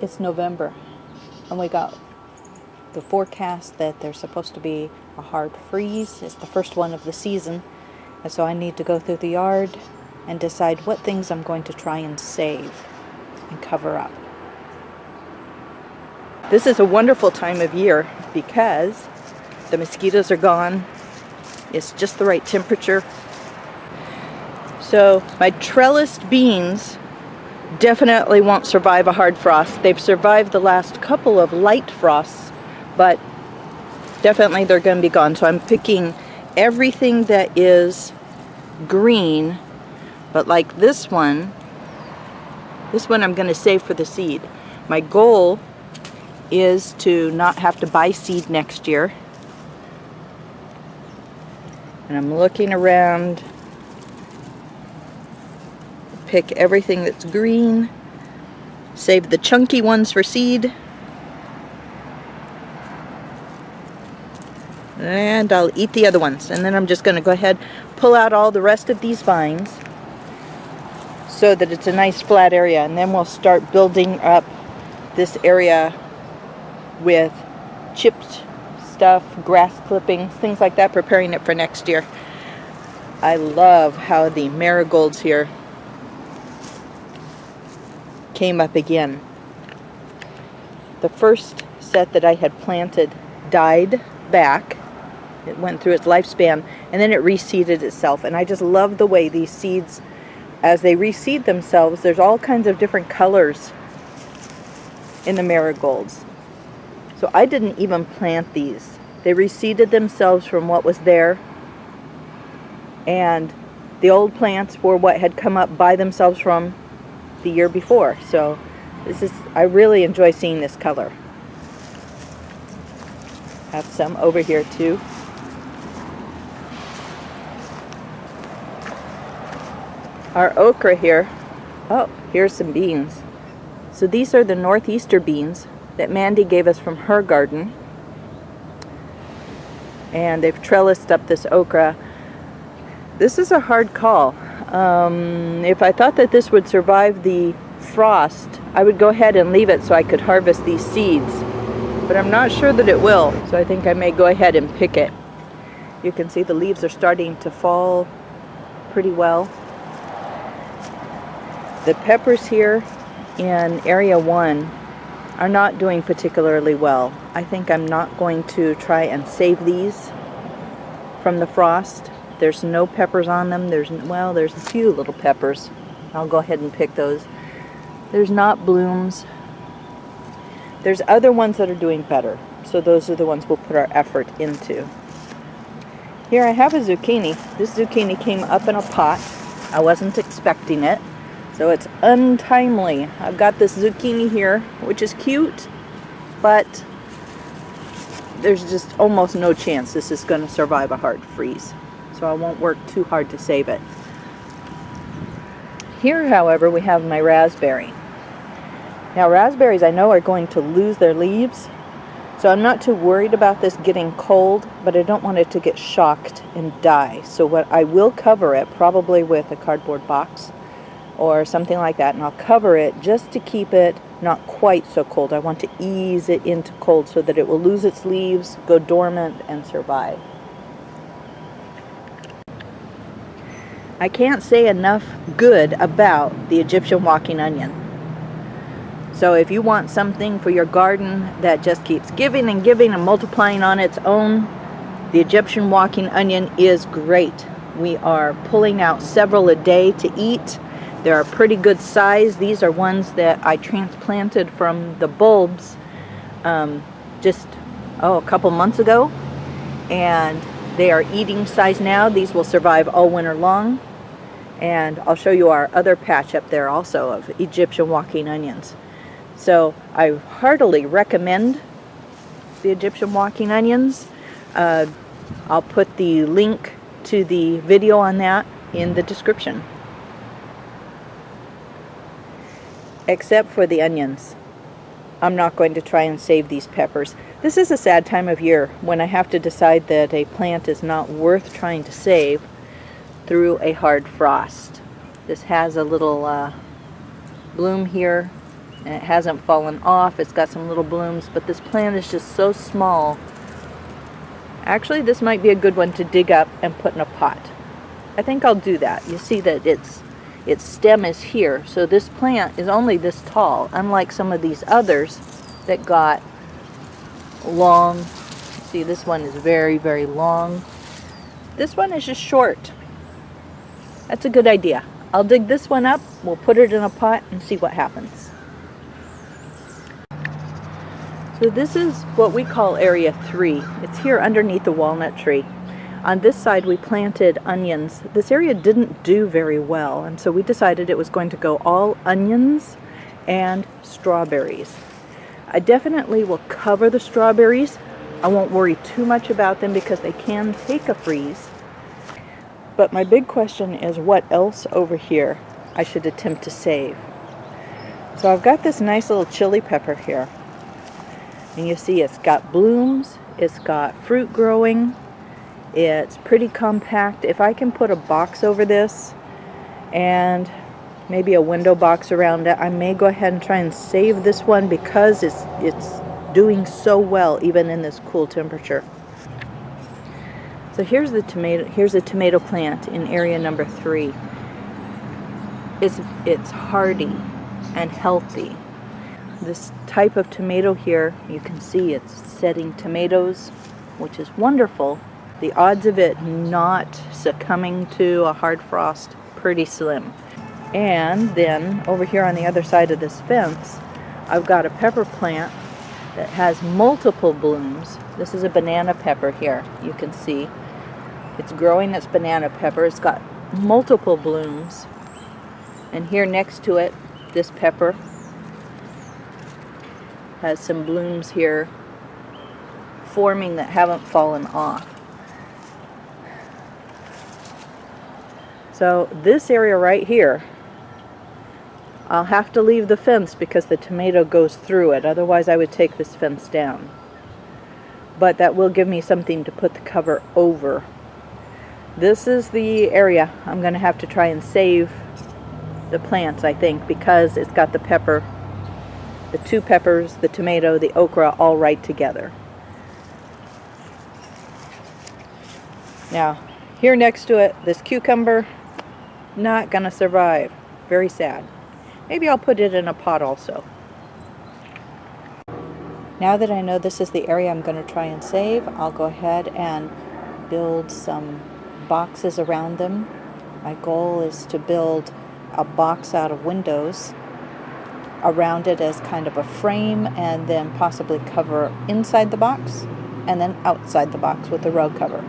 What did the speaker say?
It's November, and we got the forecast that there's supposed to be a hard freeze. It's the first one of the season, and so I need to go through the yard and decide what things I'm going to try and save and cover up. This is a wonderful time of year because the mosquitoes are gone. It's just the right temperature. So my trellised beans definitely won't survive a hard frost. They've survived the last couple of light frosts, but definitely they're going to be gone. So I'm picking everything that is green, but like this one I'm going to save for the seed. My goal is to not have to buy seed next year. And I'm looking around, pick everything that's green, save the chunky ones for seed, and I'll eat the other ones. And then I'm just going to go ahead, pull out all the rest of these vines so that it's a nice flat area, and then we'll start building up this area with chipped stuff, grass clippings, things like that, preparing it for next year. I love how the marigolds here came up again. The first set that I had planted died back. It went through its lifespan, and then it reseeded itself. And I just love the way these seeds, as they reseed themselves, there's all kinds of different colors in the marigolds. So I didn't even plant these. They reseeded themselves from what was there, and the old plants were what had come up by themselves from the year before. So I really enjoy seeing this color. Have some over here too. Our okra here. Oh, here's some beans. So these are the northeaster beans that Mandy gave us from her garden. And they've trellised up this okra. This is a hard call. If I thought that this would survive the frost, I would go ahead and leave it so I could harvest these seeds. But I'm not sure that it will, so I think I may go ahead and pick it. You can see the leaves are starting to fall pretty well. The peppers here in area 1 are not doing particularly well. I think I'm not going to try and save these from the frost. There's no peppers on them. There's a few little peppers. I'll go ahead and pick those. There's not blooms. There's other ones that are doing better. So those are the ones we'll put our effort into. Here I have a zucchini. This zucchini came up in a pot. I wasn't expecting it, so it's untimely. I've got this zucchini here, which is cute, but there's just almost no chance this is going to survive a hard freeze. So I won't work too hard to save it. Here, however, we have my raspberry. Now, raspberries I know are going to lose their leaves, so I'm not too worried about this getting cold, but I don't want it to get shocked and die. So what I will cover it, probably with a cardboard box or something like that, and I'll cover it just to keep it not quite so cold. I want to ease it into cold so that it will lose its leaves, go dormant, and survive. I can't say enough good about the Egyptian walking onion. So if you want something for your garden that just keeps giving and giving and multiplying on its own, the Egyptian walking onion is great. We are pulling out several a day to eat. They're a pretty good size. These are ones that I transplanted from the bulbs just a couple months ago, and they are eating size now. These will survive all winter long. And I'll show you our other patch up there also of Egyptian walking onions. So I heartily recommend the Egyptian walking onions. I'll put the link to the video on that in the description. Except for the onions. I'm not going to try and save these peppers. This is a sad time of year when I have to decide that a plant is not worth trying to save through a hard frost. This has a little bloom here and it hasn't fallen off. It's got some little blooms, but this plant is just so small. Actually, this might be a good one to dig up and put in a pot. I think I'll do that. You see that its stem is here, so this plant is only this tall, unlike some of these others that got long. See, this one is very, very long. This one is just short. That's a good idea. I'll dig this one up, we'll put it in a pot and see what happens. So this is what we call area 3. It's here underneath the walnut tree. On this side we planted onions. This area didn't do very well, and so we decided it was going to go all onions and strawberries. I definitely will cover the strawberries. I won't worry too much about them because they can take a freeze. But my big question is what else over here I should attempt to save. So I've got this nice little chili pepper here. And you see it's got blooms, it's got fruit growing, it's pretty compact. If I can put a box over this and maybe a window box around it, I may go ahead and try and save this one because it's doing so well even in this cool temperature. So here's a tomato plant in area number 3. It's hardy and healthy. This type of tomato here, you can see it's setting tomatoes, which is wonderful. The odds of it not succumbing to a hard frost, pretty slim. And then over here on the other side of this fence, I've got a pepper plant that has multiple blooms. This is a banana pepper here, you can see. It's growing its banana pepper. It's got multiple blooms. And here next to it, this pepper has some blooms here forming that haven't fallen off. So this area right here, I'll have to leave the fence because the tomato goes through it. Otherwise I would take this fence down. But that will give me something to put the cover over. This is the area I'm going to have to try and save the plants, I think, because it's got the pepper, the 2 peppers, the tomato, the okra all right together. Now, here next to it, this cucumber, not gonna survive. Very sad. Maybe I'll put it in a pot also. Now that I know this is the area I'm going to try and save, I'll go ahead and build some boxes around them. My goal is to build a box out of windows around it as kind of a frame, and then possibly cover inside the box and then outside the box with a rug cover.